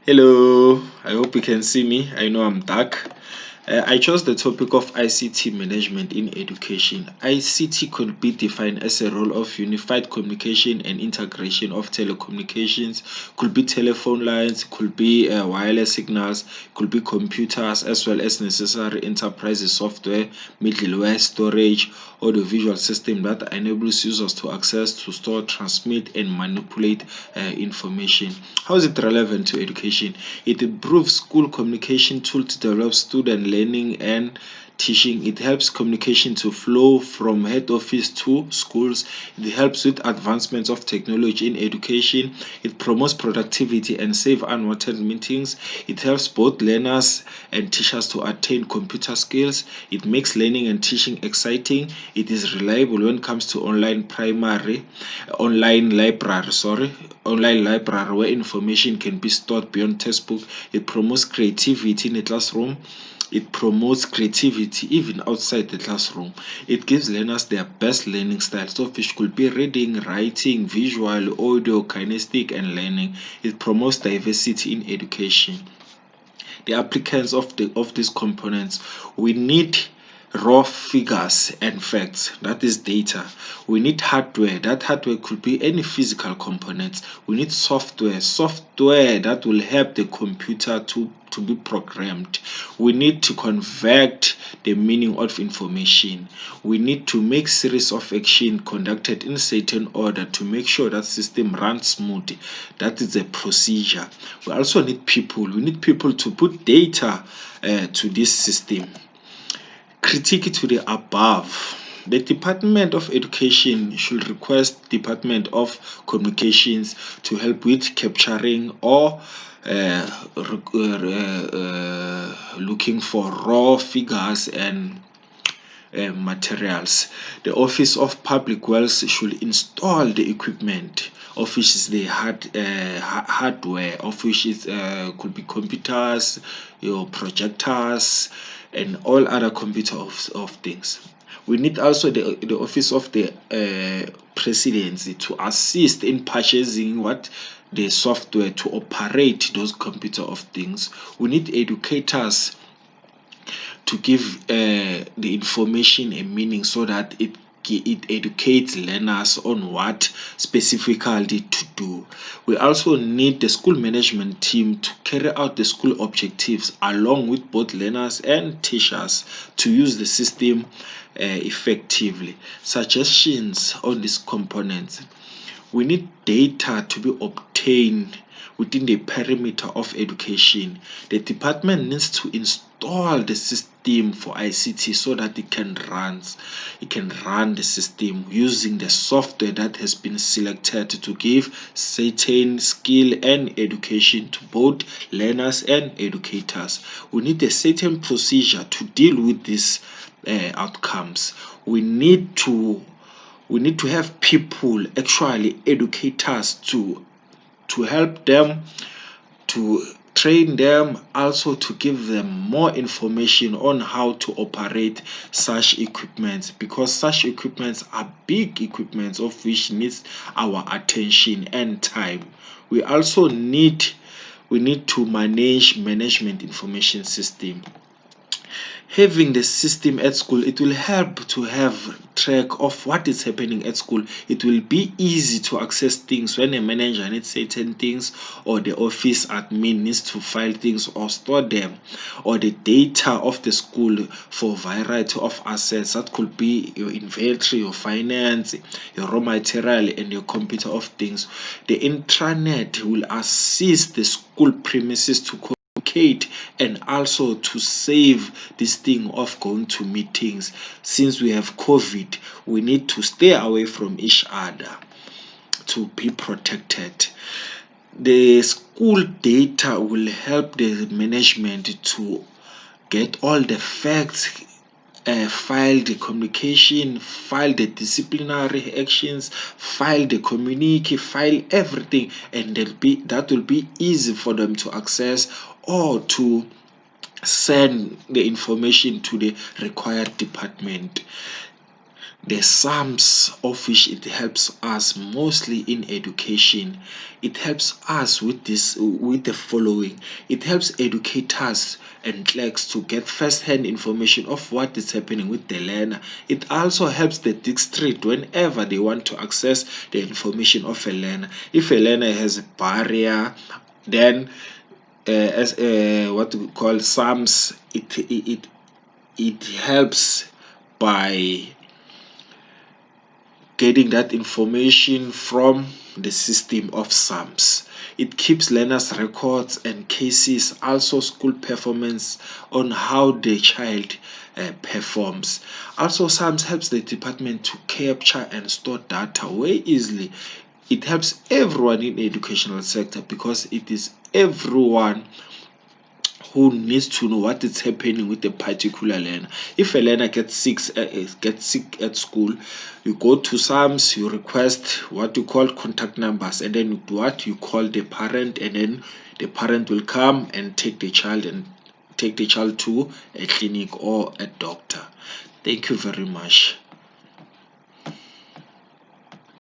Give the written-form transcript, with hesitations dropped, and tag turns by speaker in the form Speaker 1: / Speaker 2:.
Speaker 1: Hello, I hope you can see me. I know I'm dark. I chose the topic of ICT management in education. ICT could be defined as a role of unified communication and integration of telecommunications. Could be telephone lines, could be wireless signals, could be computers, as well as necessary enterprise software, middleware, storage, audiovisual system that enables users to access, to store, transmit, and manipulate information. How is it relevant to education? It improves school communication tool to develop student learning and teaching. It helps communication to flow from head office to schools. It helps with advancements of technology in education. It promotes productivity and save unwanted meetings. It helps both learners and teachers to attain computer skills. It makes learning and teaching exciting. It is reliable when it comes to online library where information can be stored beyond textbook. It promotes creativity in the classroom. It promotes creativity even outside the classroom. It gives learners their best learning styles, of which could be reading, writing, visual, audio, kinesthetic, and learning. It promotes diversity in education. The applicants of these components, we need raw figures and facts, that is data. We need hardware. That hardware could be any physical components. We need software that will help the computer to be programmed. We need to convert the meaning of information. We need to make series of action conducted in certain order to make sure that system runs smooth. That is a procedure. We also need people. We need people to put data to this system. Critique to the above. The Department of Education should request Department of Communications to help with capturing or looking for raw figures and materials. The Office of Public Wells should install the equipment, of which is the hardware, of which is could be computers, your projectors, and all other computer of things. We need also the office of the presidency to assist in purchasing what the software to operate those computer of things. We need educators to give the information a meaning so that it educates learners on what specifically to do. We also need the school management team to carry out the school objectives along with both learners and teachers to use the system effectively. Suggestions on these components. We need data to be obtained within the perimeter of education. The department needs to install the system for ICT so that it can run the system using the software that has been selected to give certain skill and education to both learners and educators. We need a certain procedure to deal with these outcomes. We need to have people, actually educators, to help them, to train them, also to give them more information on how to operate such equipments, because such equipments are big equipments of which needs our attention and time. We need to manage management information system. Having the system at school, it will help to have track of what is happening at school. It will be easy to access things when a manager needs certain things, or the office admin needs to file things or store them, or the data of the school for variety of assets. That could be your inventory, your finance, your raw material, and your computer of things. The intranet will assist the school premises to communicate and also to save this thing of going to meetings. Since we have COVID, we need to stay away from each other to be protected. The school data will help the management to get all the facts, file the communication, file the disciplinary actions, file the communique, file everything, and that will be easy for them to access or to send the information to the required department. The sums of which it helps us mostly in education. It helps us with the following. It helps educators and clerks to get first-hand information of what is happening with the learner. It also helps the district whenever they want to access the information of a learner. If a learner has a barrier, then as what we call sums, it helps by getting that information from the system of SAMS. It keeps learners' records and cases, also school performance on how the child performs. Also, SAMS helps the department to capture and store data way easily. It helps everyone in the educational sector because it is everyone who needs to know what is happening with a particular learner. If a learner gets sick at school, you go to SAMS, you request what you call contact numbers, and then you do what you call the parent, and then the parent will come and take the child to a clinic or a doctor. Thank you very much.